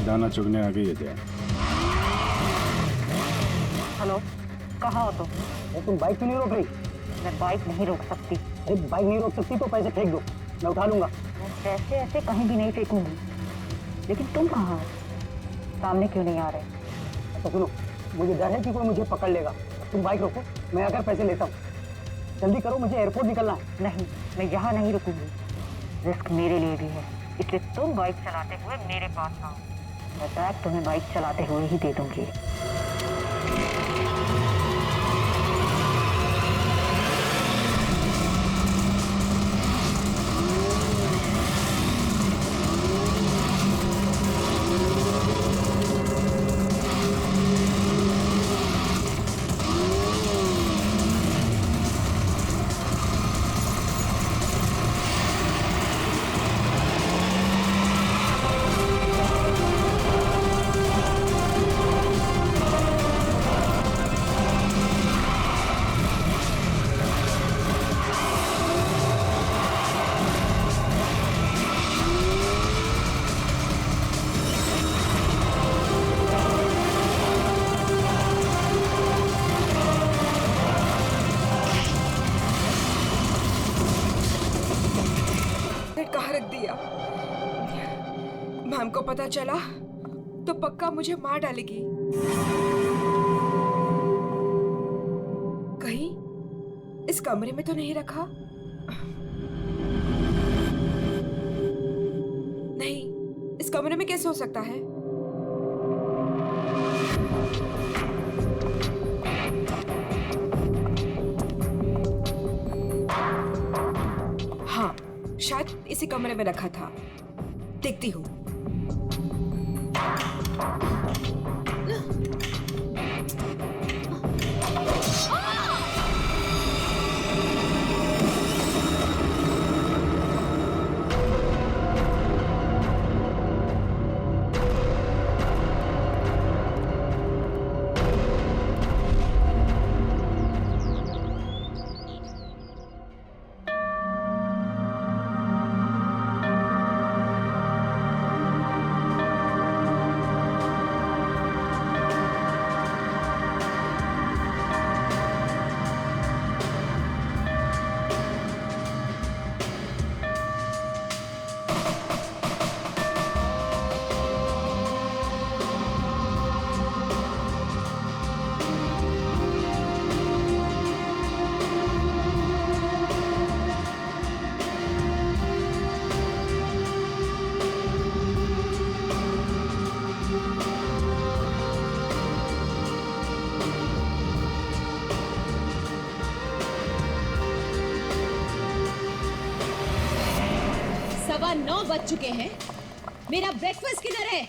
दाना चुगने आ गई है क्या? हेलो, कहाँ हो तुम? तुम बाइक क्यों नहीं रोक रही? मैं बाइक नहीं रोक सकती। अरे बाइक नहीं रोक सकती तो पैसे फेंक दो, मैं उठा लूंगा। मैं पैसे ऐसे कहीं भी नहीं फेंकूंगी। लेकिन तुम कहाँ हो? सामने क्यों नहीं आ रहे? अच्छा सुनो, मुझे डर है कि कोई मुझे पकड़ लेगा। तुम बाइक रोको, मैं आकर पैसे लेता हूँ। जल्दी करो, मुझे एयरपोर्ट निकलना है। नहीं, मैं यहाँ नहीं रुकूंगी। रिस्क मेरे लिए भी है, इसलिए तुम बाइक चलाते हुए मेरे पास आओ। मैं बैग तुम्हें बाइक चलाते हुए ही दे दूंगी। कहाँ रख दिया? मैम को पता चला तो पक्का मुझे मार डालेगी। कहीं इस कमरे में तो नहीं रखा? नहीं, इस कमरे में कैसे हो सकता है? हाँ, शायद इसी कमरे में रखा था। देखती हूँ। सवा 9 बज चुके हैं। मेरा ब्रेकफास्ट किधर है?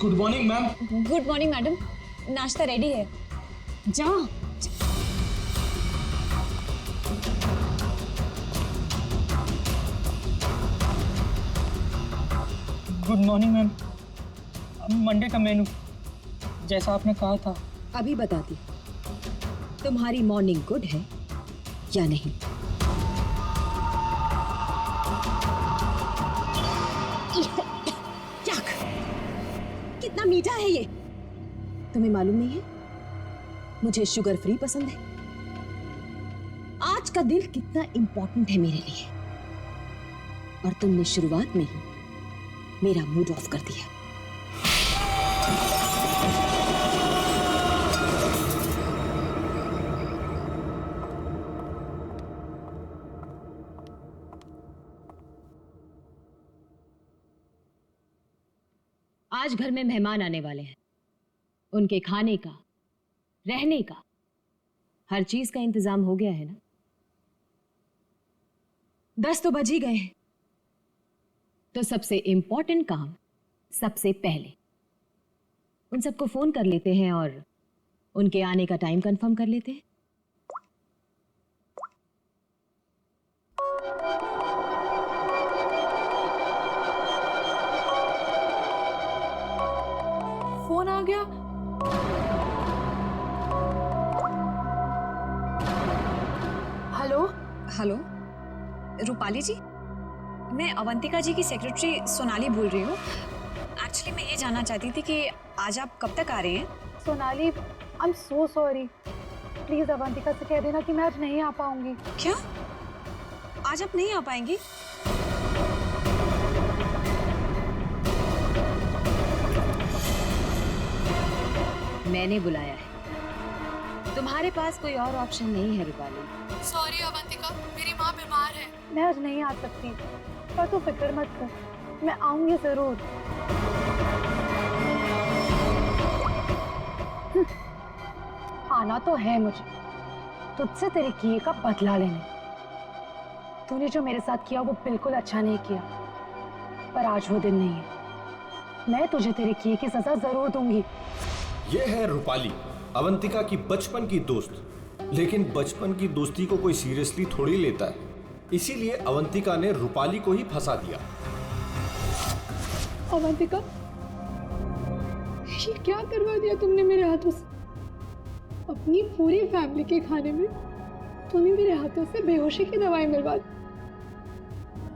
Good morning ma'am. Good morning madam, नाश्ता रेडी है। जाओ। Good morning ma'am. मंडे का मेनू जैसा आपने कहा था। अभी बताती तुम्हारी मॉर्निंग गुड है या नहीं। कितना मीठा है ये, तुम्हें मालूम नहीं है? मुझे शुगर फ्री पसंद है। आज का दिन कितना इंपॉर्टेंट है मेरे लिए, और तुमने शुरुआत में ही मेरा मूड ऑफ कर दिया। आज घर में मेहमान आने वाले हैं। उनके खाने का, रहने का, हर चीज का इंतजाम हो गया है ना? 10 तो बज ही गए हैं। तो सबसे इंपॉर्टेंट काम सबसे पहले उन सबको फोन कर लेते हैं और उनके आने का टाइम कंफर्म कर लेते हैं। गया? हेलो हेलो, रूपाली जी, मैं अवंतिका जी की सेक्रेटरी सोनाली बोल रही हूँ। एक्चुअली मैं ये जानना चाहती थी कि आज आप कब तक आ रहे हैं? Sonali, I am so sorry. Please Avantika से कह देना कि मैं आज नहीं आ पाऊंगी। क्या? आज आप नहीं आ पाएंगी? मैंने बुलाया है, तुम्हारे पास कोई और ऑप्शन नहीं है रूपाली। सॉरी अवंतिका, मेरी माँ बीमार है। मैं आज नहीं आ सकती, पर तू फिक्र मत कर, मैं आऊंगी जरूर। आना तो है मुझे, तुझसे तेरे किए का बदला लेने। तूने जो मेरे साथ किया वो बिल्कुल अच्छा नहीं किया, पर आज वो दिन नहीं है। मैं तुझे तेरे किए की सजा जरूर दूंगी। ये है रूपाली, अवंतिका की बचपन की दोस्त। लेकिन बचपन की दोस्ती को कोई सीरियसली थोड़ी लेता है, इसीलिए अवंतिका ने रूपाली को ही फंसा दिया। अवंतिका, ये क्या करवा दिया तुमने मेरे हाथों से? अपनी पूरी फैमिली के खाने में तूने मेरे हाथों से बेहोशी की दवाई मिलवा दी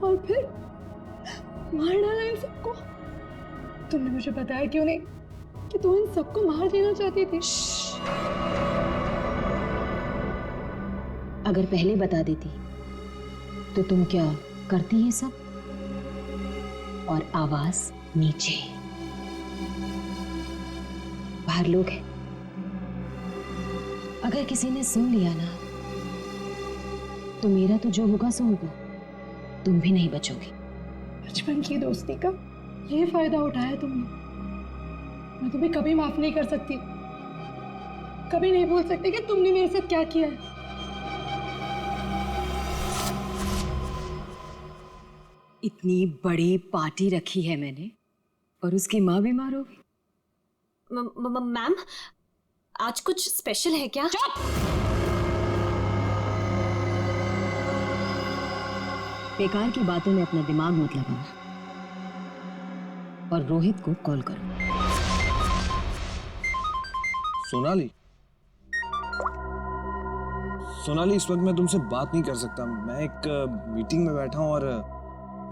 और फिर मार डाला इन सबको। तुमने मुझे बताया क्यों नहीं कि तू इन सबको मार देना चाहती थी? अगर पहले बता देती तो तुम क्या करती ये सब? और आवाज नीचे, बाहर लोग हैं, अगर किसी ने सुन लिया ना तो मेरा तो जो होगा सो होगा, तुम भी नहीं बचोगी। बचपन की दोस्ती का ये फायदा उठाया तुमने। मैं तुम्हें कभी माफ नहीं कर सकती, कभी नहीं भूल सकती कि तुमने मेरे साथ क्या किया है। इतनी बड़ी पार्टी रखी है मैंने और उसकी माँ बीमार हो गई। मैम, आज कुछ स्पेशल है क्या? बेकार की बातों में अपना दिमाग मत लगाना और रोहित को कॉल करो। सोनाली, सोनाली, इस वक्त मैं तुमसे बात नहीं कर सकता। मैं एक मीटिंग में बैठा हूँ और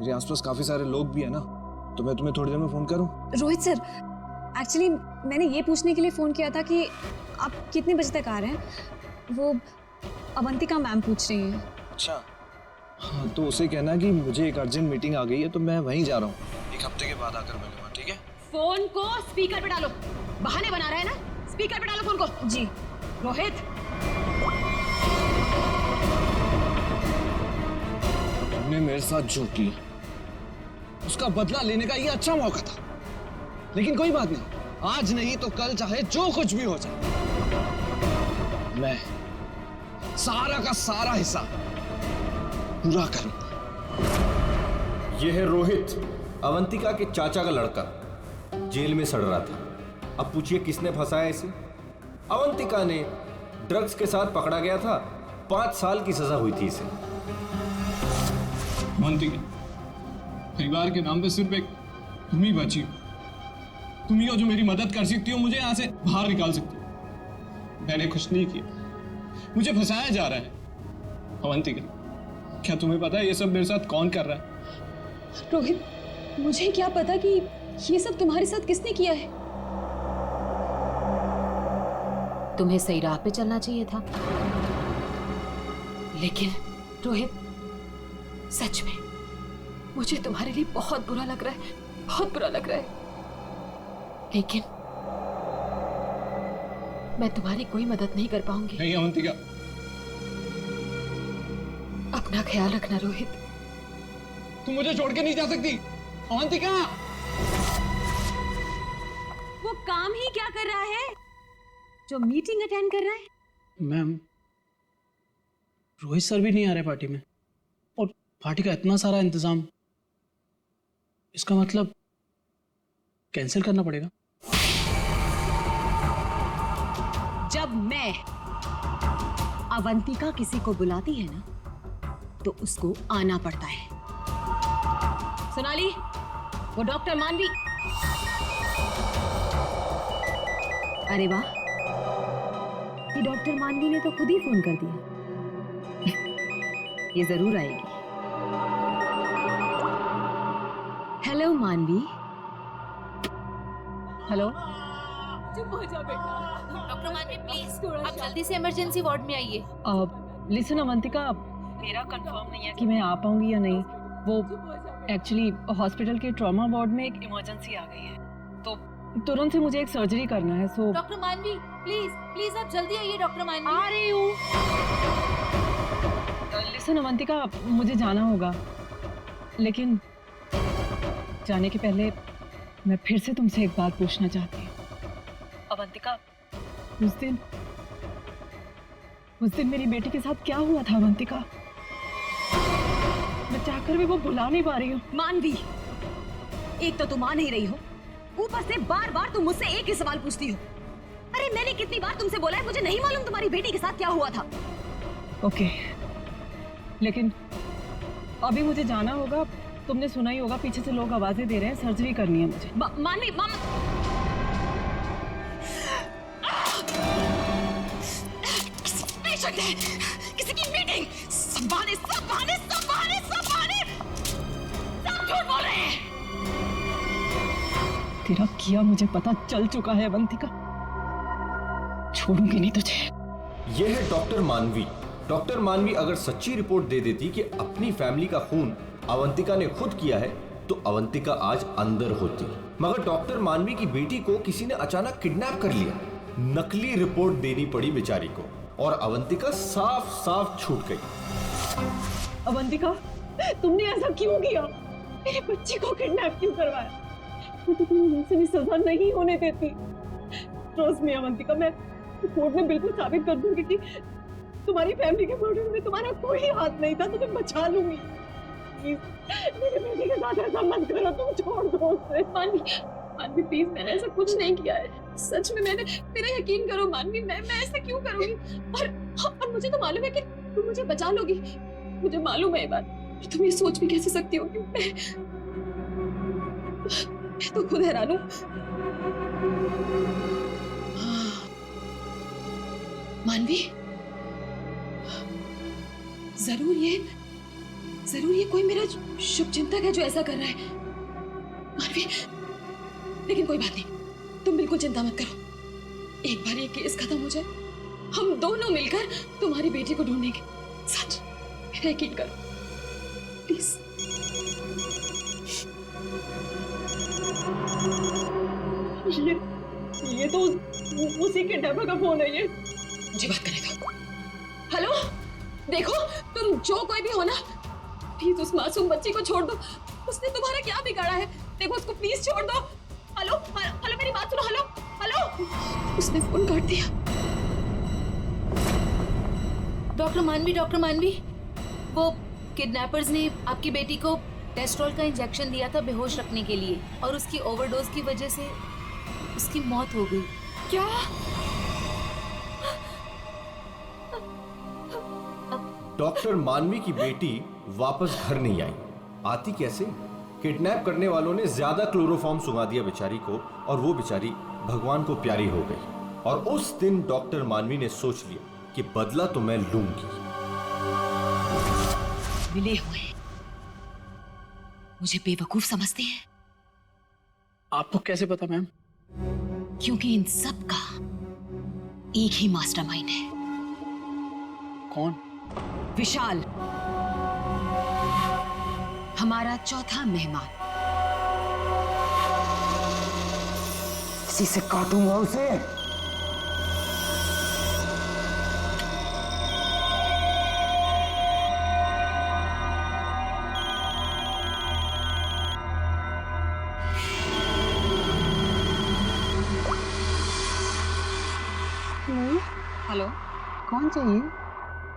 मेरे आसपास काफी सारे लोग भी है ना, तो मैं तुम्हें थोड़ी देर में फोन करूँ? रोहित सर, एक्चुअली मैंने ये पूछने के लिए फ़ोन किया था कि आप कितने बजे तक आ रहे हैं। वो अवंतिका मैम पूछ रही हैं। अच्छा, हाँ, तो उसे कहना कि मुझे एक अर्जेंट मीटिंग आ गई है, तो मैं वहीं जा रहा हूँ। एक हफ्ते के बाद आकर मिलूंगा, ठीक है? फोन को स्पीकर पे डालो। बहाने बना रहा है ना, स्पीकर पे डालो फोन को। जी। रोहित, तुमने मेरे साथ जो किया उसका बदला लेने का ये अच्छा मौका था, लेकिन कोई बात नहीं, आज नहीं तो कल चाहे जो कुछ भी हो जाए, मैं सारा का सारा हिस्सा पूरा करूंगा। यह है रोहित, अवंतिका के चाचा का लड़का, जेल में सड़ रहा था। अब पूछिए किसने फंसाया इसे? अवंतिका ने। ड्रग्स के साथ पकड़ा गया था, 5 साल की सजा हुई थी इसे। अवंतिका, परिवार के नाम पे सिर्फ एक तुम ही बची हो। तुम ही हो जो मेरी मदद कर सकती हो, मुझे यहाँ से बाहर निकाल सकती हो। मैंने कुछ नहीं किया, मुझे फंसाया जा रहा है। अवंतिका, क्या तुम्हें पता है ये सब मेरे साथ कौन कर रहा है? रोहित, मुझे क्या पता कि ये सब तुम्हारे साथ किसने किया है। तुम्हें सही राह पे चलना चाहिए था। लेकिन रोहित, सच में मुझे तुम्हारे लिए बहुत बुरा लग रहा है, बहुत बुरा लग रहा है। लेकिन मैं तुम्हारी कोई मदद नहीं कर पाऊंगी। नहीं अवंतिका, अपना ख्याल रखना रोहित। तुम मुझे छोड़ के नहीं जा सकती। अवंतिका, वो काम ही क्या कर रहा है जो मीटिंग अटेंड कर रहा है? मैम, रोहित सर भी नहीं आ रहे पार्टी में, और पार्टी का इतना सारा इंतजाम, इसका मतलब कैंसिल करना पड़ेगा। जब मैं अवंतिका किसी को बुलाती है ना तो उसको आना पड़ता है। सोनाली, वो डॉक्टर मानवी। अरे वाह, ये डॉक्टर मानवी ने तो खुद ही फोन कर दिया। ये जरूर आएगी। हेलो मानवी। हेलो। चुप हो जा बेटा। डॉक्टर मानवी प्लीज आप जल्दी से इमरजेंसी वार्ड में आइए। लिसन अवंतिका, मेरा कंफर्म नहीं है कि मैं आ पाऊंगी या नहीं। वो एक्चुअली हॉस्पिटल के ट्रॉमा वार्ड में एक इमरजेंसी आ गई है, तो तुरंत से मुझे एक सर्जरी करना है। सो डॉक्टर मानवी प्लीज प्लीज आप जल्दी आइए। डॉक्टर मानवी आ रही हूँ। लिसन अवंतिका, मुझे जाना होगा, लेकिन जाने के पहले मैं फिर से तुमसे एक बात पूछना चाहती हूँ। अवंतिका, उस दिन मेरी बेटी के साथ क्या हुआ था अवंतिका? मैं चाहकर भी वो भुला नहीं पा रही हूँ। मानवी, एक तो तुम आ नहीं रही हो, ऊपर से बार बार तुम मुझसे एक ही सवाल पूछती हो। अरे मैंने कितनी बार तुमसे बोला है मुझे नहीं मालूम तुम्हारी बेटी के साथ क्या हुआ था। ओके, लेकिन अभी मुझे जाना होगा। तुमने सुना ही होगा, पीछे से लोग आवाजें दे रहे हैं, सर्जरी करनी है मुझे। मानवी किसी की मीटिंग। सब बहाने सब झूठ बोल रहे हैं। तेरा किया मुझे पता चल चुका है अवंतिका, छोड़ूंगी नहीं तुझे। यह है डॉक्टर मानवी। डॉक्टर मानवी अगर सच्ची रिपोर्ट दे देती कि अपनी फैमिली का खून अवंतिका ने खुद किया है, तो अवंतिका आज अंदर होती। मगर डॉक्टर मानवी की बेटी को किसी ने अचानक किडनैप कर लिया। नकली रिपोर्ट देनी पड़ी बेचारी को, और अवंतिका साफ साफ छूट गई। अवंतिका, तुमने ऐसा क्यों किया? मेरे बच्चे को किडनैप क्यों करवाया? मुझे तुम्हें वैसे भी सजा नहीं होने देती। ट्रस्ट मी अवंतिका, मैं कोर्ट में बिल्कुल साबित कर दूंगी कि तुम्हारी फैमिली के मर्डर में तुम्हारा कोई हाथ नहीं था। तुम्हें बचा लूंगी। प्लीज मेरे बेटे के साथ ऐसा मत करो, तुम छोड़ दो उसे। मानवी प्लीज, मैंने ऐसा कुछ नहीं किया है। सच में मेरा यकीन करो मानवी, मैं ऐसा क्यों करूंगी? और मुझे तो मालूम है कि तुम मुझे बचा लोगी। मुझे मालूम है ये बात, पर तुम ये सोच भी कैसे सकती हो कि मैं तो खुद हैरान हूं। मानवी, जरूर ये कोई मेरा शुभचिंतक है जो ऐसा कर रहा है। मानवी, लेकिन कोई बात नहीं, तुम बिल्कुल चिंता मत करो। एक बार ये केस खत्म हो जाए, हम दोनों मिलकर तुम्हारी बेटी को ढूंढेंगे। सच, मेरा यकीन करो प्लीज। ये तो उसी के डब्बा का फोन है। ये मुझे बात करने दो। हेलो, देखो तुम जो कोई भी हो ना, प्लीज उस मासूम बच्ची को छोड़ दो। उसने तुम्हारा क्या बिगाड़ा है? देखो उसको प्लीज छोड़ दो। हेलो हेलो, मेरी बात सुनो। हेलो। उसने फोन काट दिया। डॉक्टर मानवी, वो किडनैपर्स ने आपकी बेटी को टेस्ट्रोल का इंजेक्शन दिया था बेहोश रखने के लिए, और उसकी ओवरडोज की वजह से उसकी मौत हो गई। क्या? डॉक्टर मानवी की बेटी वापस घर नहीं आई। आती कैसे? किडनैप करने वालों ने ज्यादा क्लोरोफॉर्म सुंघा दिया बेचारी को, और वो बेचारी भगवान को प्यारी हो गई। और उस दिन डॉक्टर मानवी ने सोच लिया कि बदला तो मैं लूंगी। मिले हुए मुझे बेवकूफ समझते हैं। आपको कैसे पता मैम? क्योंकि इन सब का एक ही मास्टरमाइंड है। कौन? विशाल, हमारा चौथा मेहमान। इसी से काटूंगा उसे। हेलो, कौन चाहिए?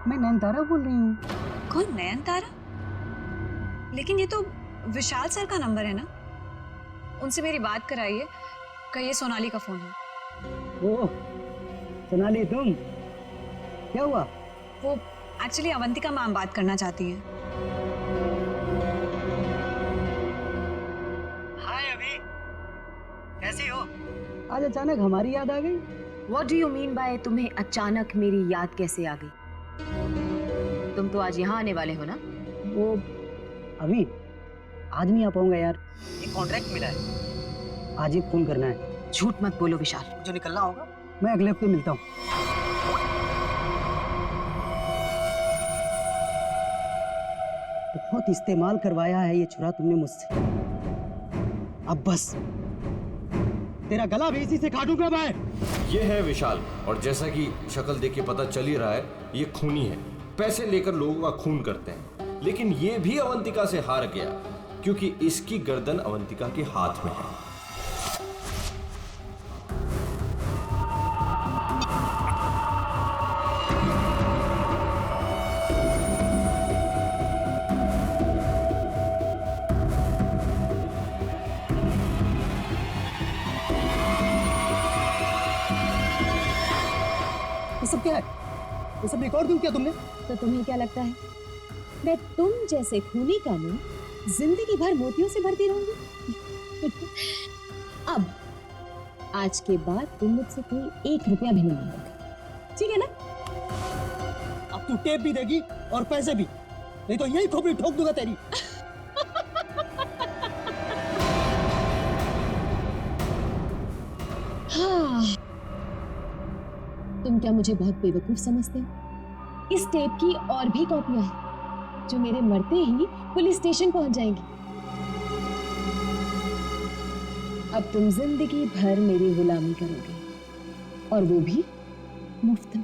मैं नयनतारा बोल रही हूँ। कौन? नयनतारा? लेकिन ये तो विशाल सर का नंबर है ना, उनसे मेरी बात कराइए। कहिए सोनाली का फोन है। ओह सोनाली, तुम? क्या हुआ? वो एक्चुअली अवंतिका मैम बात करना चाहती हैं। हाय अभी, कैसी हो? आज अचानक हमारी याद आ गई। What do you mean by तुम्हें अचानक मेरी याद कैसे आ गई? तुम तो आज यहाँ आने वाले हो ना? वो अभी आज नहीं आ पाऊंगा यार, एक कॉन्ट्रैक्ट मिला है, आज ही फोन करना है। झूठ मत बोलो विशाल। जो निकलना होगा मैं अगले हफ्ते मिलता हूँ। बहुत इस्तेमाल करवाया है ये छुरा तुमने मुझसे, अब बस तेरा गला भी इसी से काटूंगा मैं। ये है विशाल, और जैसा कि शक्ल देख के पता चल ही रहा है, ये खूनी है। पैसे लेकर लोगों का खून करते हैं, लेकिन ये भी अवंतिका से हार गया क्योंकि इसकी गर्दन अवंतिका के हाथ में है। ये सब क्या है? ये सब रिकॉर्ड क्यों किया तुमने? तो तुम्हें क्या लगता है मैं तुम जैसे खूनी का मुंह जिंदगी भर मोतियों से भरती रहूंगी? अब आज के बाद तुम मुझसे कोई 1 रुपया भी नहीं मांगोगे, ठीक है ना? अब तू टेप भी देगी और पैसे भी, नहीं तो यही खोपड़ी ठोक दूंगा तेरी। हाँ, तुम क्या मुझे बहुत बेवकूफ समझते हो? इस टेप की और भी कॉपियां हैं जो मेरे मरते ही पुलिस स्टेशन पहुंच जाएंगी। अब तुम जिंदगी भर मेरी गुलामी करोगे, और वो भी मुफ्त में।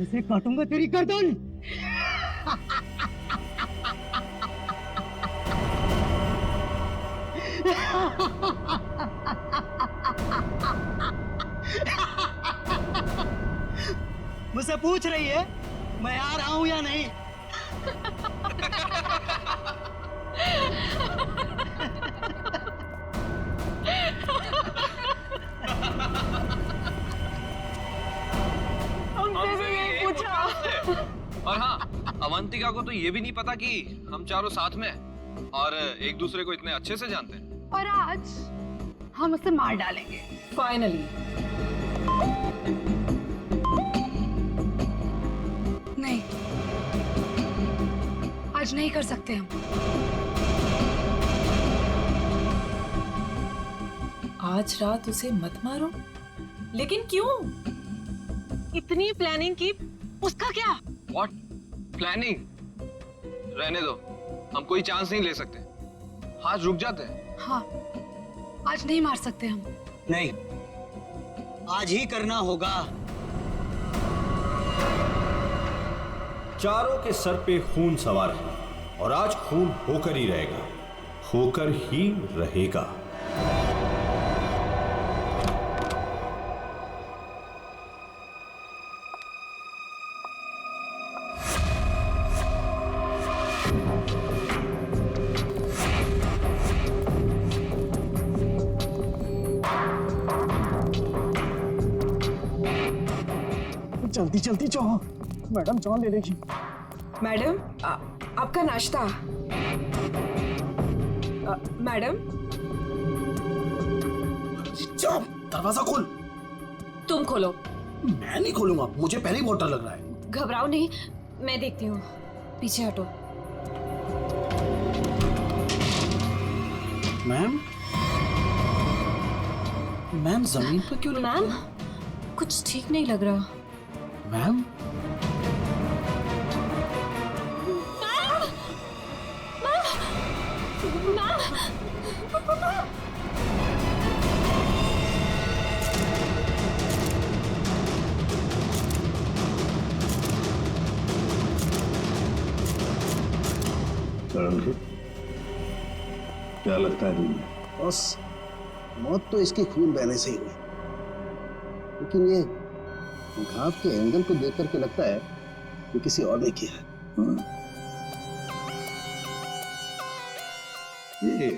इसे काटूंगा तेरी गर्दन। मुझसे पूछ रही है मैं आ रहा हूं या नहीं? हमसे भी यही पूछा। और हाँ, अवंतिका को तो ये भी नहीं पता कि हम चारों साथ में हैं और एक दूसरे को इतने अच्छे से जानते हैं। और आज हम उसे मार डालेंगे। फाइनली। नहीं, आज नहीं कर सकते हम। आज रात उसे मत मारो। लेकिन क्यों? इतनी प्लानिंग की, उसका क्या? What? प्लानिंग? रहने दो, हम कोई चांस नहीं ले सकते। आज रुक जाते हैं। हाँ, आज नहीं मार सकते हम। नहीं, आज ही करना होगा। चारों के सर पे खून सवार है, और आज खून होकर ही रहेगा, होकर ही रहेगा। जल्दी जल्दी जाओ, मैडम जान ले लेगी। मैडम, आपका नाश्ता। मैडम, जाओ, दरवाजा खोल। तुम खोलो। मैं नहीं खोलूंगा, मुझे पहले ही बहुत डर लग रहा है। घबराओ नहीं, मैं देखती हूँ। पीछे हटो। मैम, मैम जमीन पर क्यों? मैम, कुछ ठीक नहीं लग रहा। मैम, क्या लगता है तुम्हें? बस मौत तो इसके खून बहने से ही हुई, लेकिन ये घाव के एंगल को देख करके लगता है कि किसी और ने किया है। ये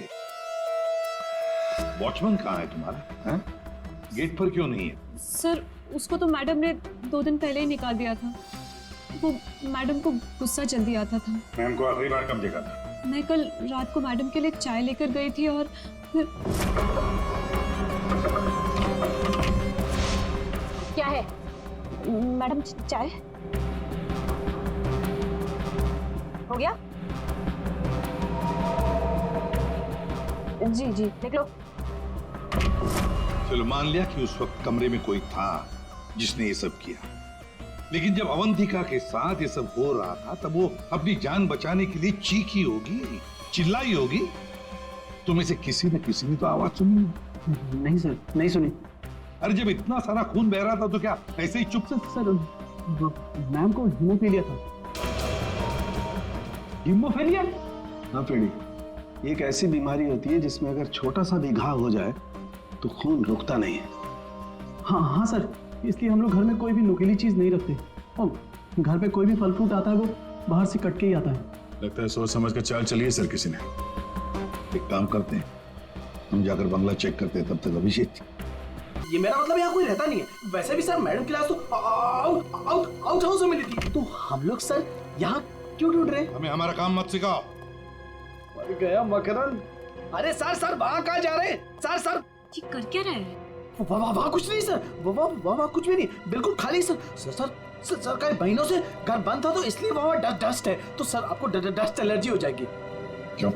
वॉचमैन कहाँ है तुम्हारा? हैं? गेट पर क्यों नहीं है? सर, उसको तो मैडम ने 2 दिन पहले ही निकाल दिया था। वो मैडम को गुस्सा जल्दी आता था। मैम को आखिरी बार कब देखा था? मैं कल रात को मैडम के लिए चाय लेकर गई थी और फिर क्या है मैडम? चाय हो गया? जी जी देख लो। चलो मान लिया कि उस वक्त कमरे में कोई था जिसने ये सब किया, लेकिन जब अवंतिका के साथ ये सब हो रहा था तब वो अपनी जान बचाने के लिए चीखी होगी, चिल्लाई होगी। तुम से किसी न किसी ने तो आवाज सुनी? नहीं सर, नहीं सुनी। अरे जब इतना सारा खून बह रहा था तो क्या ऐसे ही चुप से? सर मैम को हीमोफीलिया था। हीमोफीलिया? हाँ पेड़ी, ये एक ऐसी बीमारी होती है जिसमें अगर छोटा सा भी घाव हो जाए तो खून रुकता नहीं है। हाँ हाँ सर, इसलिए हम लोग घर में कोई भी नुकीली चीज नहीं रखते और घर पे कोई भी फल फ्रूट आता है वो बाहर से कट के ही आता है। लगता है सोच समझ कर चाल चलिए सर किसी ने। एक काम करते हैं, हम जाकर बंगला चेक करते हैं, तब तक अभिषेक। ये मेरा मतलब यहाँ कोई रहता नहीं है। वैसे भी सर मैडम की लाश तो आउट हाउस में मिली थी, तो हम लोग सर यहाँ क्यों ढूंढ रहे? हमें हमारा काम मत सिखाओ। मर गया मकरंद। अरे सर वहाँ कहाँ जा रहे हैं? सर ये कर क्या रहे हैं? वहाँ कुछ नहीं सर, वहाँ कुछ भी नहीं, बिल्कुल खाली सर। सर कई महीनों से घर बंद था तो इसलिए वहाँ डस्ट है, तो सर आपको डस्ट एलर्जी हो जाएगी। क्यों,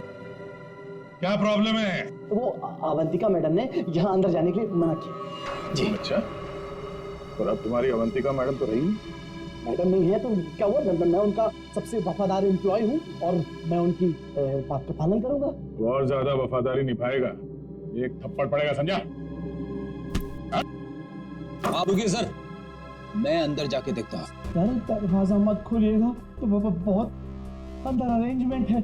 क्या प्रॉब्लम है? वो अवंतिका मैडम ने यहाँ अंदर जाने के लिए मना किया जी। अच्छा, और अब तुम्हारी अवंतिका मैडम तो रही? मैडम नहीं है तो क्या हुआ, मैं उनका सबसे वफादार एम्प्लॉय हूँ और मैं उनकी बात का पालन करूंगा। और ज्यादा वफादारी निभाएगा एक थप्पड़ पड़ेगा, समझा? आप रुकिए सर, मैं अंदर जाके देखता हूँ। सर दरवाजा मत खोलिएगा, तो बहुत अंदर अरेंजमेंट है।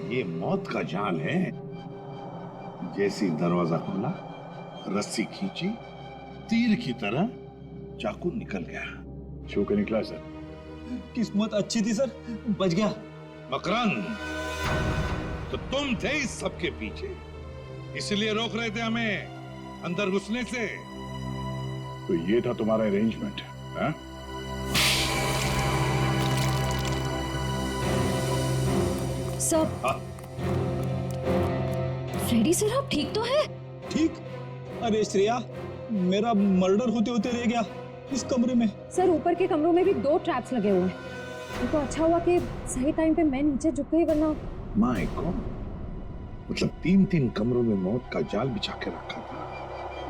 ये मौत का जाल है। जैसे दरवाजा खोला, रस्सी खींची, तीर की तरह चाकू निकल गया। छू के निकला सर। किस्मत अच्छी थी सर, बच गया। मकरंद, तो तुम थे इस सब के पीछे, इसलिए रोक रहे थे हमें अंदर घुसने से। तो ये था तुम्हारा अरेंजमेंट, हाँ? सर, फ्रेडी सर आप ठीक तो है? ठीक? अरे श्रेया, मेरा मर्डर होते होते रह गया इस कमरे में। सर ऊपर के कमरों में भी 2 ट्रैप्स लगे हुए हैं। ये तो अच्छा हुआ कि सही टाइम पे मैं नीचे झुक गई, वरना माय गॉड, मतलब 3 कमरों में मौत का जाल बिछा के रखा था।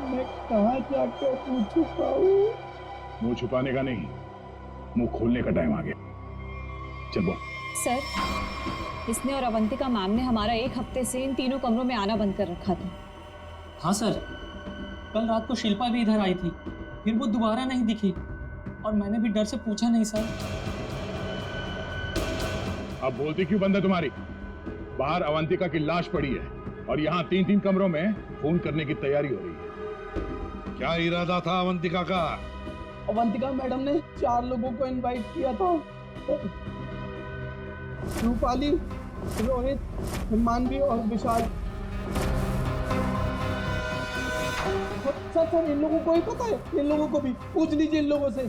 मैं कहाँ जाकर मुंह छुपाऊं? मुंह छुपाने का नहीं, मुंह खोलने का टाइम आ गया। चलो सर, इसने और अवंतिका मैम ने हमारा 1 हफ्ते से इन 3 कमरों में आना बंद कर रखा था। हाँ सर, कल रात को शिल्पा भी इधर आई थी, फिर वो दोबारा नहीं दिखी और मैंने भी डर से पूछा नहीं सर। अब बोलती क्यों बंद है तुम्हारी? बाहर अवंतिका की लाश पड़ी है और यहाँ 3 कमरों में फोन करने की तैयारी हो रही है। क्या इरादा था अवंतिका का? अवंतिका मैडम ने 4 लोगों को इनवाइट किया था। रूपाली, रोहित, हिमांवी और विशाल। सर इन लोगों को ही पता है, इन लोगों को भी पूछ लीजिए इन लोगों से।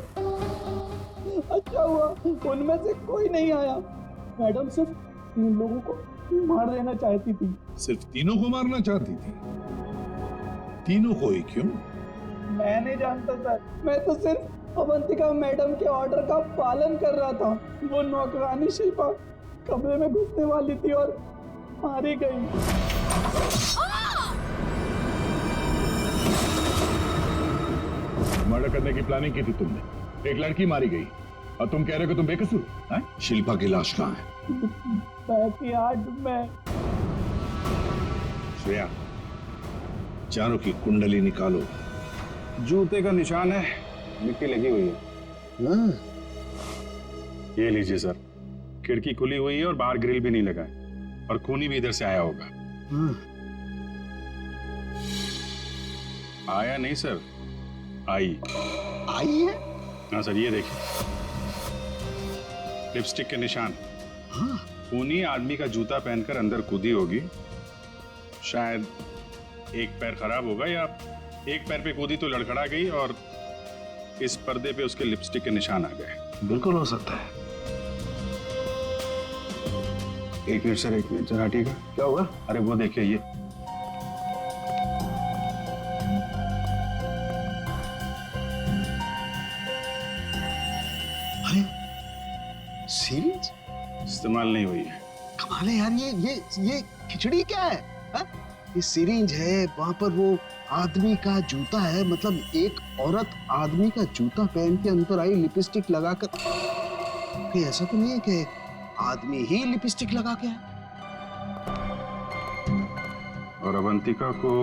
अच्छा हुआ उनमें से कोई नहीं आया। मैडम सिर्फ इन लोगों को मार देना चाहती थी। सिर्फ तीनों को मारना चाहती थी? तीनों को ही क्यों? मैं नहीं जानता सर, मैं तो सिर्फ अवंतिका मैडम के ऑर्डर का पालन कर रहा था। वो नौकरानी शिल्पा कमरे में घुसने वाली थी और मारी गई। मर्डर करने की प्लानिंग की थी तुमने, एक लड़की मारी गई और तुम कह रहे हो कि तुम बेकसूर हैं? शिल्पा की लाश कहाँ है? बैकयार्ड में। श्रेया, चारों की कुंडली निकालो। जूते का निशान है, मिट्टी लगी हुई है। ये लीजिए सर, खिड़की खुली हुई है और बाहर ग्रिल भी नहीं लगा है और खूनी भी इधर से आया होगा। आया नहीं सर, आई है? हाँ सर, ये देखिए। लिपस्टिक के निशान। हाँ। खूनी आदमी का जूता पहनकर अंदर कूदी होगी। शायद एक पैर खराब होगा या एक पैर पे कूदी तो लड़खड़ा गई और इस पर्दे पे उसके लिपस्टिक के निशान आ गए। बिल्कुल हो सकता है। एक मिनट सर, एक मिनट जरा हटिएगा। क्या हुआ? अरे वो देखिए ये। अरे सीरीज इस्तेमाल नहीं हुई है। कमाल है यार, ये खिचड़ी क्या है? हा? ये सिरिंज है, वहां पर वो आदमी का जूता है, मतलब एक औरत आदमी का जूता पहन के अंदर आई लिपस्टिक लगाकर। कहीं ऐसा तो नहीं है कि आदमी ही लिपस्टिक लगा के आया? और अवंतिका को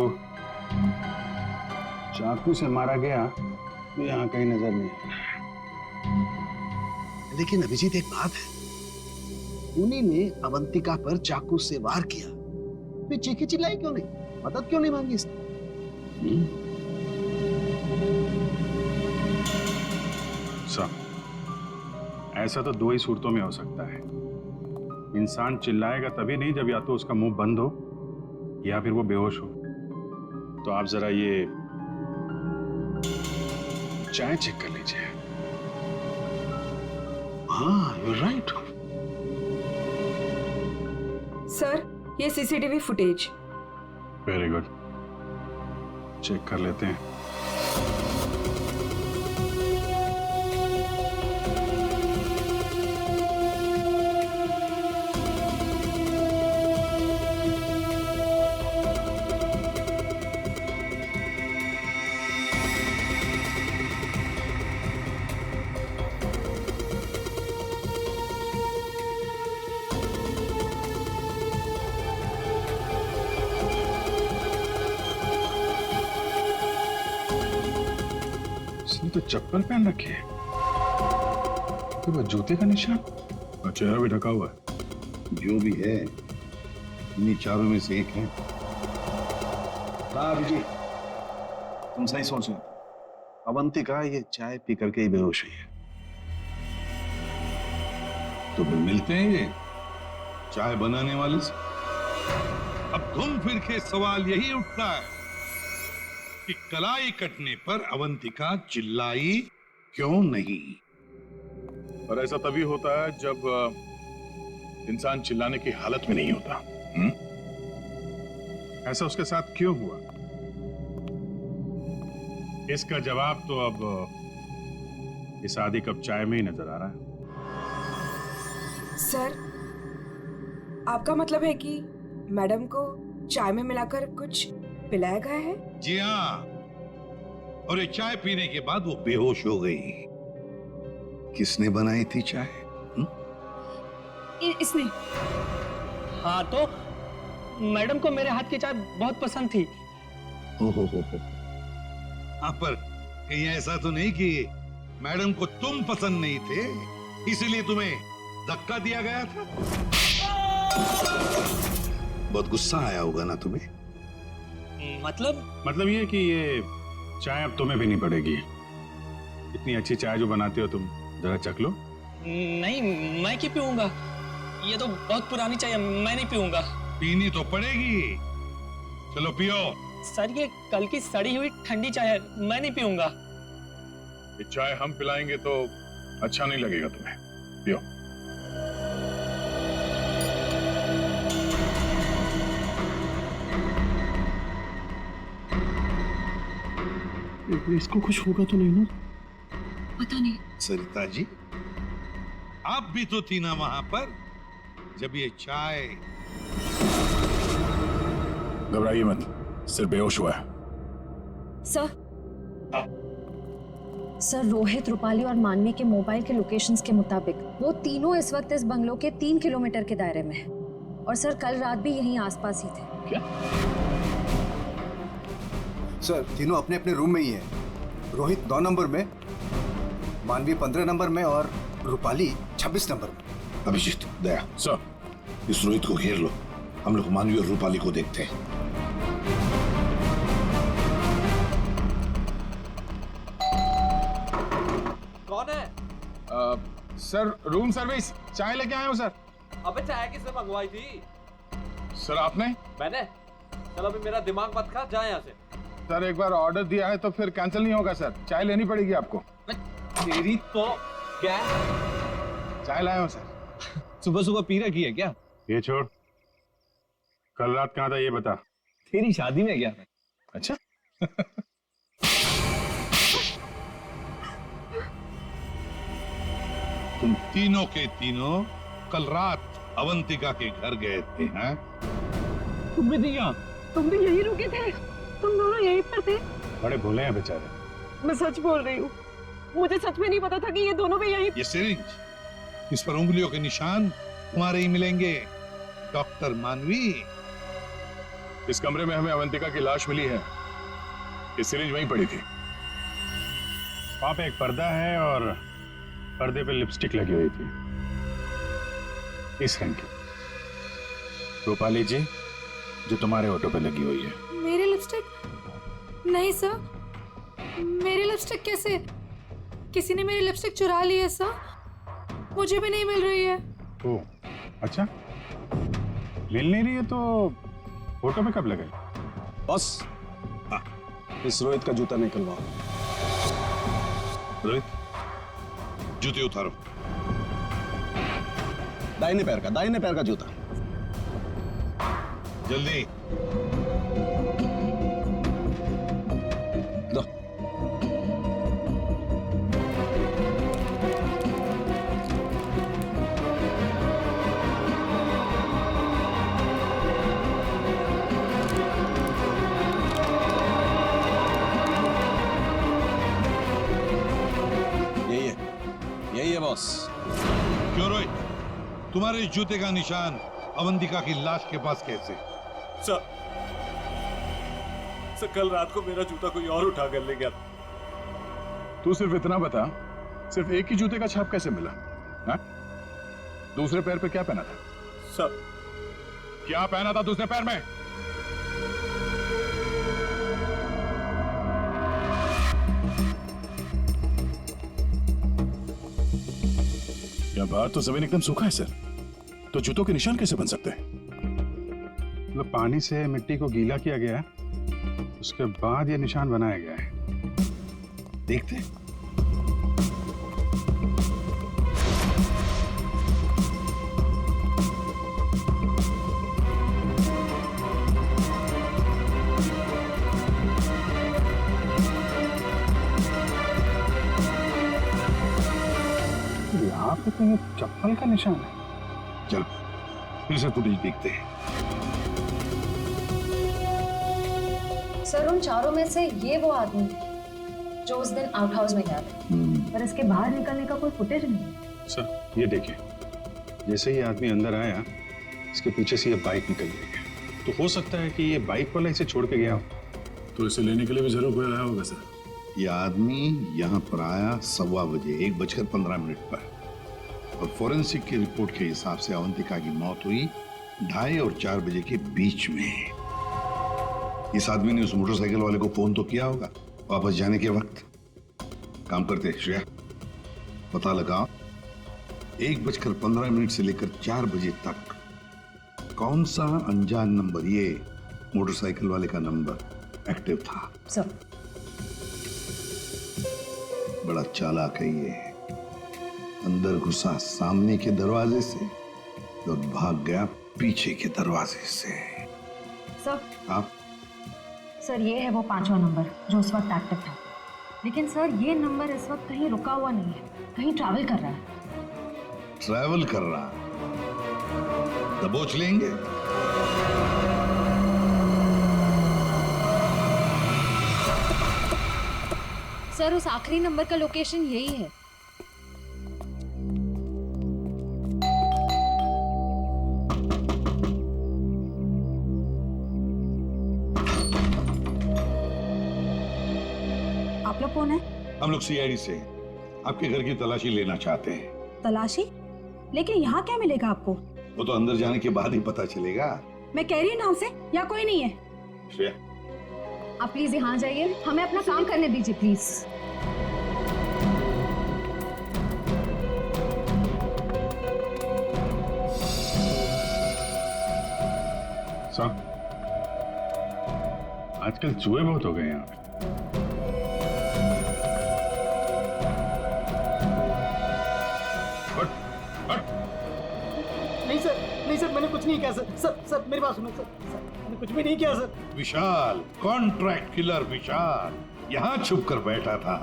चाकू से मारा गया तो यहाँ कहीं नजर नहीं आया। लेकिन अभिजीत एक बात है, उन्हीं ने अवंतिका पर चाकू से वार किया, फिर चीखी चिल्लाई क्यों नहीं? मदद क्यों नहीं मांगी इसने? ऐसा तो दो ही सूरतों में हो सकता है। इंसान चिल्लाएगा तभी नहीं जब या तो उसका मुंह बंद हो या फिर वो बेहोश हो। तो आप जरा ये चाय चेक कर लीजिए। हाँ, you're right. सर, ये CCTV footage. Very good, check कर लेते हैं। इसने तो चप्पल पहन रखी है, तो वो जूते का निशान और चेहरा भी ढका हुआ है। जो भी है, इन्हीं चारों में से एक है। हाँ अभिजीत, तुम सही सोच रहे हो। अवंतिका ये चाय पी करके ही बेहोश हुई है। तो फिर मिलते हैं ये चाय बनाने वाले से। अब घूम फिर के सवाल यही उठता है कि कलाई कटने पर अवंतिका चिल्लाई क्यों नहीं? और ऐसा तभी होता है जब इंसान चिल्लाने की हालत में नहीं होता। ऐसा उसके साथ क्यों हुआ? इसका जवाब तो अब इस आधी कप चाय में ही नजर आ रहा है। सर, आपका मतलब है कि मैडम को चाय में मिलाकर कुछ पिलाया गया है? जी हाँ, और ये चाय पीने के बाद वो बेहोश हो गई। किसने बनाई थी चाय? इसने। हाँ, तो मैडम को मेरे हाथ की चाय बहुत पसंद थी। ओहो हाँ, पर कहीं ऐसा तो नहीं कि मैडम को तुम पसंद नहीं थे इसलिए तुम्हें धक्का दिया गया था? बहुत गुस्सा आया होगा ना तुम्हें? मतलब ये कि ये चाय अब तुम्हें पीनी पड़ेगी। इतनी अच्छी चाय जो बनाते हो तुम, जरा चख लो। नहीं, मैं क्यों पीऊंगा? ये तो बहुत पुरानी चाय है, मैं नहीं पीऊंगा। पीनी तो पड़ेगी। चलो पियो। सर, ये कल की सड़ी हुई ठंडी चाय है, मैं नहीं पीऊंगा। ये चाय हम पिलाएंगे तो अच्छा नहीं लगेगा तुम्हें। पियो। इसको कुछ होगा तो नहीं ना? पता नहीं। सरिता जी, आप भी तो थी ना वहां पर जब ये चाय। घबराइए मत, सिर्फ बेहोश हुआ है। सर, रोहित, रूपाली और मानवी के मोबाइल के लोकेशंस के मुताबिक वो तीनों इस वक्त इस बंगलो के 3 किलोमीटर के दायरे में हैं। और सर, कल रात भी यहीं आसपास ही थे। क्या? सर, तीनों अपने अपने रूम में ही हैं। रोहित 9 नंबर में, मानवी 15 नंबर में और रूपाली 26 नंबर में। अभिजीत, दया सर, इस रोहित को घेर लो। हम लोग मानवी और रूपाली को देखते हैं। कौन है? सर रूम सर्विस, चाय लेके आया हूँ सर। अबे चाय किसने मंगवाई थी? सर आपने? मैंने। चल अभी मेरा दिमाग मत खा, जा यहाँ से। सर एक बार ऑर्डर दिया है तो फिर कैंसिल नहीं होगा सर, चाय लेनी पड़ेगी आपको। तेरी तो क्या? चाय लाया हूँ सर। सुबह सुबह पी रखी है क्या? ये छोड़, कल रात कहाँ था ये बता। तेरी शादी में गया। अच्छा। तुम तीनों के तीनों कल रात अवंतिका के घर गए थे, हैं? तुम भी दिया? तुम भी यही रुके थे? तुम दोनों यहीं पर थे? बड़े भोले हैं बेचारे। मैं सच बोल रही हूँ, मुझे सच में नहीं पता था कि ये दोनों भी यहीं। ये सिरिंज, इस पर उंगलियों के निशान तुम्हारे ही मिलेंगे, डॉक्टर मानवी। इस कमरे में हमें अवंतिका की लाश मिली है, ये सिरिंज वहीं पड़ी थी। वहां पे एक पर्दा है और पर्दे पे लिपस्टिक लगी हुई थी, इस रंग की। रूपाली जी, जो तुम्हारे ऑटो पे लगी हुई है। मेरी लिपस्टिक? नहीं सर, मेरी लिपस्टिक कैसे? किसी ने मेरी लिपस्टिक चुरा ली है सर, मुझे भी नहीं मिल रही है। ओह, अच्छा, मिल नहीं रही है तो फोटो पे कब लगाई? बस इस रोहित का जूता निकलवाओ। रोहित, जूते उतारो। दाहिने पैर का जूता। जल्दी। दो। यही है बॉस। क्यों रोहित, तुम्हारे जूते का निशान अवंतिका की लाश के पास कैसे? सर, कल रात को मेरा जूता कोई और उठा कर ले गया। तू सिर्फ इतना बता, सिर्फ एक ही जूते का छाप कैसे मिला? हा? दूसरे पैर पे क्या पहना था? सर, क्या पहना था दूसरे पैर में? क्या बात, तो जमीन एकदम सूखा है सर, तो जूतों के निशान कैसे बन सकते हैं? मतलब पानी से मिट्टी को गीला किया गया है, उसके बाद ये निशान बनाया गया है। देखते हैं। यहाँ पे तो ये चप्पल का निशान है। चलो फिर से फुटेज देखते हैं। सर, उन चारों में से ये वो आदमी है जो उस दिन आउट हाउस में गया था, पर इसके बाहर निकलने का कोई फुटेज नहीं है। सर ये देखिए, जैसे ये आदमी अंदर आया, इसके पीछे से ये बाइक निकल गई, तो हो सकता है कि ये बाइक वाला इसे छोड़ के गया हो, तो इसे लेने के लिए भी जरूर कोई आया होगा सर। ये आदमी यहाँ पर आया 1:15 बजे, 1:15 पर, और फोरेंसिक की रिपोर्ट के हिसाब से अवंतिका की मौत हुई 2:30 और 4 बजे के बीच में। इस आदमी ने उस मोटरसाइकिल वाले को फोन तो किया होगा वापस जाने के वक्त। काम करते हैं श्रेया, पता लगाओ 1:15 से लेकर 4 बजे तक कौन सा अनजान नंबर, ये मोटरसाइकिल वाले का नंबर एक्टिव था। सर, बड़ा चालाक है ये, अंदर घुसा सामने के दरवाजे से और भाग गया पीछे के दरवाजे से। सर, आप? सर ये है वो 5वां नंबर जो उस वक्त एक्टिव था, लेकिन सर ये नंबर इस वक्त कहीं रुका हुआ नहीं है, कहीं ट्रैवल कर रहा है। ट्रैवल कर रहा, दबोच लेंगे। सर उस आखिरी नंबर का लोकेशन यही है। आप लोग कौन है? हम लोग सीआईडी से आपके घर की तलाशी लेना चाहते हैं। तलाशी? लेकिन यहाँ क्या मिलेगा आपको? वो तो अंदर जाने के बाद ही पता चलेगा। मैं कह रही हूँ ना उसे, यहाँ कोई नहीं है। श्रेया, आप प्लीज यहाँ जाइए, हमें अपना काम करने दीजिए प्लीज। आजकल चूहे बहुत हो गए यहाँ पे। नहीं सर मैंने कुछ नहीं किया सर। सर मेरी बात सुनो सर मैंने कुछ भी नहीं किया सर। विशाल, कॉन्ट्रैक्ट किलर विशाल, यहाँ छुप कर बैठा था।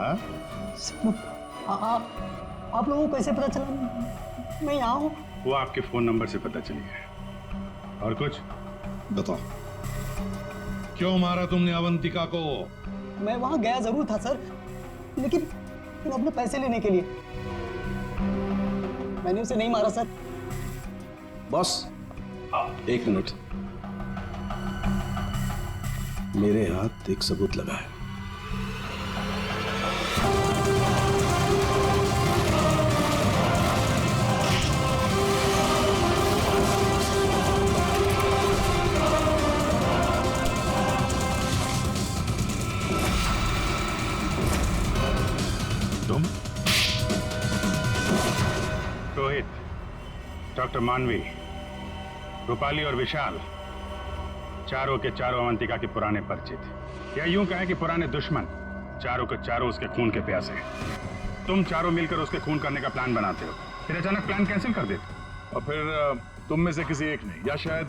आप लोगों को कैसे पता चला मैं यहाँ हूँ? वो आपके फोन नंबर से पता चली है। और कुछ बताओ, क्यों मारा तुमने अवंतिका को? मैं वहाँ गया जरूर था सर, लेकिन अपने पैसे लेने के लिए। मैंने उसे नहीं मारा सर। बॉस, एक मिनट। मेरे हाथ एक सबूत लगा है। तुम? रोहित, डॉक्टर मानवी, रूपाली और विशाल, चारों के चारों अवंतिका के पुराने परिचित, या यूं कहें कि पुराने दुश्मन। चारों के चारों उसके खून के प्यासे। तुम चारों मिलकर उसके खून करने का प्लान बनाते हो, फिर अचानक प्लान कैंसिल कर देते हो। और फिर तुम में से किसी एक ने या शायद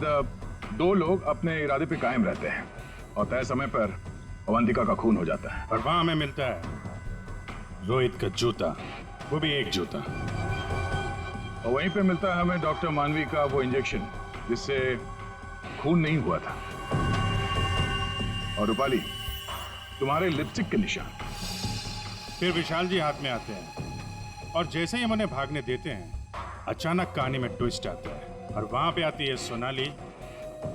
दो लोग अपने इरादे पे कायम रहते हैं और तय समय पर अवंतिका का खून हो जाता है। और वहां हमें मिलता है रोहित का जूता, वो भी एक जूता। और वहीं पे मिलता है हमें डॉक्टर मानवी का वो इंजेक्शन जिससे खून नहीं हुआ था। और रूपाली, तुम्हारे लिपस्टिक के निशान। फिर विशाल जी हाथ में आते हैं और जैसे ही हम उन्हें भागने देते हैं, अचानक कहानी में ट्विस्ट आता है और वहां पे आती है सोनाली,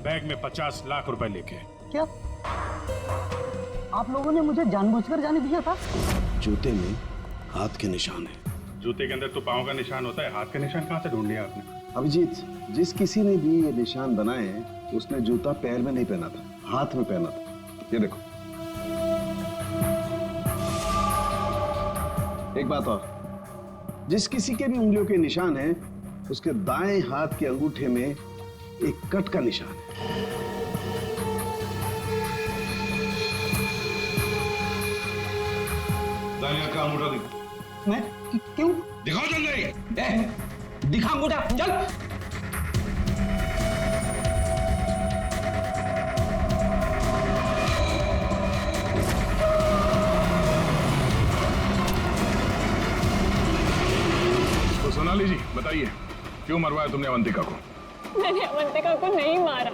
बैग में 50 लाख रुपए लेके। क्या आप लोगों ने मुझे जानबूझकर जाने दिया था? जूते में हाथ के निशान है। जूते के अंदर तो पाँव का निशान होता है, हाथ का निशान कहाँ से ढूंढ लिया आपने? अभिजीत, जिस किसी ने भी ये निशान बनाए हैं उसने जूता पैर में नहीं पहना था, हाथ में पहना था। ये देखो। एक बात और, जिस किसी के भी उंगलियों के निशान हैं उसके दाएं हाथ के अंगूठे में एक कट का निशान है। का अंगूठा दिखा। मैं क्यों? दिखाओ जल्दी। दिखा अंगूठा, चल। तो सोनाली जी बताइए, क्यों मरवाया तुमने अवंतिका को? मैंने अवंतिका को नहीं मारा,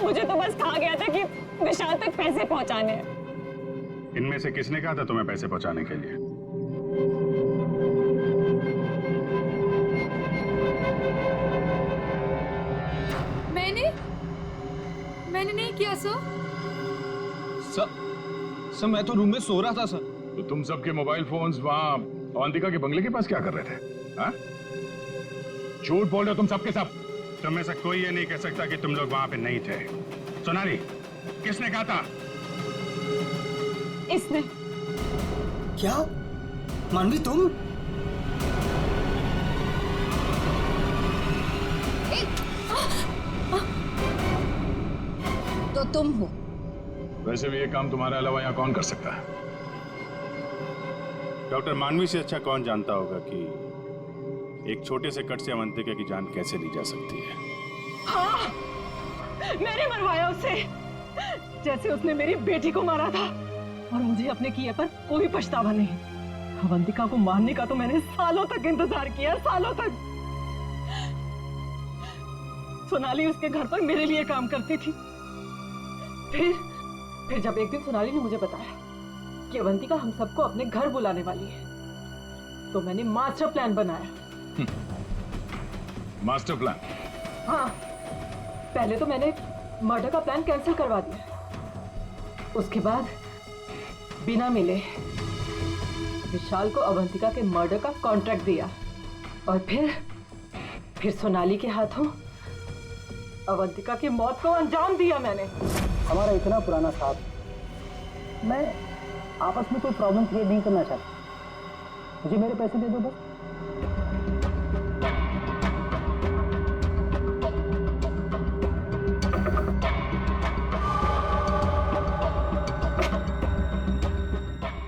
मुझे तो बस कहा गया था कि विशाल तक पैसे पहुंचाने हैं। इनमें से किसने कहा था तुम्हें पैसे पहुंचाने के लिए? मैंने नहीं किया सर। सर मैं तो रूम में सो रहा था सर। तो तुम सबके मोबाइल फोन्स वहां अवंतिका के बंगले के पास क्या कर रहे थे? हाँ? झूठ बोल रहे हो तुम सबके सब। तुम में से कोई ये नहीं कह सकता कि तुम लोग वहां पे नहीं थे। सोनाली, किसने कहा था? इसने। क्या? मानवी तुम? तो तुम हो। वैसे भी ये काम तुम्हारे अलावा यहाँ कौन कर सकता है? डॉक्टर मानवी से अच्छा कौन जानता होगा कि एक छोटे से कट से अवंतिका की जान कैसे ली जा सकती है। हाँ, मैंने मरवाया उसे, जैसे उसने मेरी बेटी को मारा था। और मुझे अपने किए पर कोई पछतावा नहीं। अवंतिका को मारने का तो मैंने सालों तक इंतजार किया, सालों तक। सोनाली उसके घर पर मेरे लिए काम करती थी। फिर जब एक दिन सोनाली ने मुझे बताया कि अवंतिका हम सबको अपने घर बुलाने वाली है, तो मैंने मास्टर प्लान बनाया। Master plan? हाँ, पहले तो मैंने मर्डर का प्लान कैंसिल करवा दिया। उसके बाद बिना मिले विशाल को अवंतिका के मर्डर का कॉन्ट्रैक्ट दिया। और फिर सोनाली के हाथों अवंतिका की मौत को अंजाम दिया मैंने। हमारा इतना पुराना साथ, मैं आपस में कोई प्रॉब्लम क्रिएट नहीं करना चाहता। मुझे मेरे पैसे दे दो बस।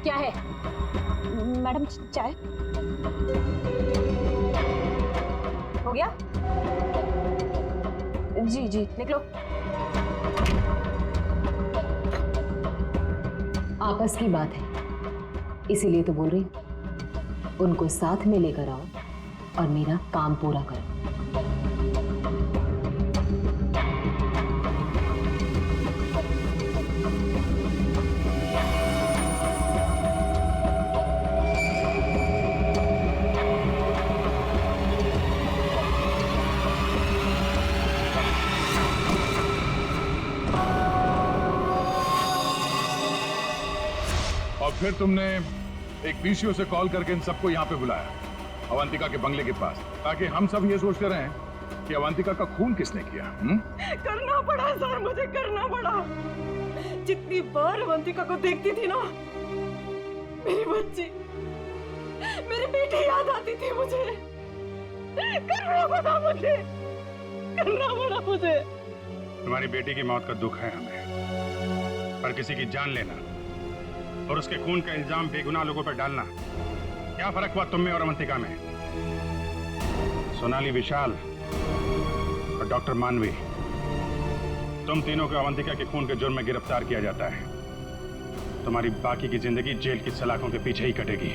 क्या है? मैडम चाय हो गया? जी जी निकलो। आपस की बात है, इसीलिए तो बोल रही हूं। उनको साथ में लेकर आओ और मेरा काम पूरा करो। और फिर तुमने एक पीसीओ से कॉल करके इन सबको यहाँ पे बुलाया, अवंतिका के बंगले के पास, ताकि हम सब ये सोचते रहें कि अवंतिका का खून किसने किया। करना पड़ा सर, मुझे करना पड़ा। जितनी बार अवंतिका को देखती थी ना, मेरी बच्ची, मेरी बेटी याद आती थी मुझे। करना पड़ा मुझे, करना पड़ा मुझे। तुम्हारी बेटी की मौत का दुख है हमें, पर किसी की जान लेना और उसके खून का इल्जाम बेगुनाह लोगों पर डालना, क्या फर्क हुआ तुम में और अवंतिका में? सोनाली, विशाल और डॉक्टर मानवी, तुम तीनों को अवंतिका के खून के जुर्म में गिरफ्तार किया जाता है। तुम्हारी बाकी की जिंदगी जेल की सलाखों के पीछे ही कटेगी।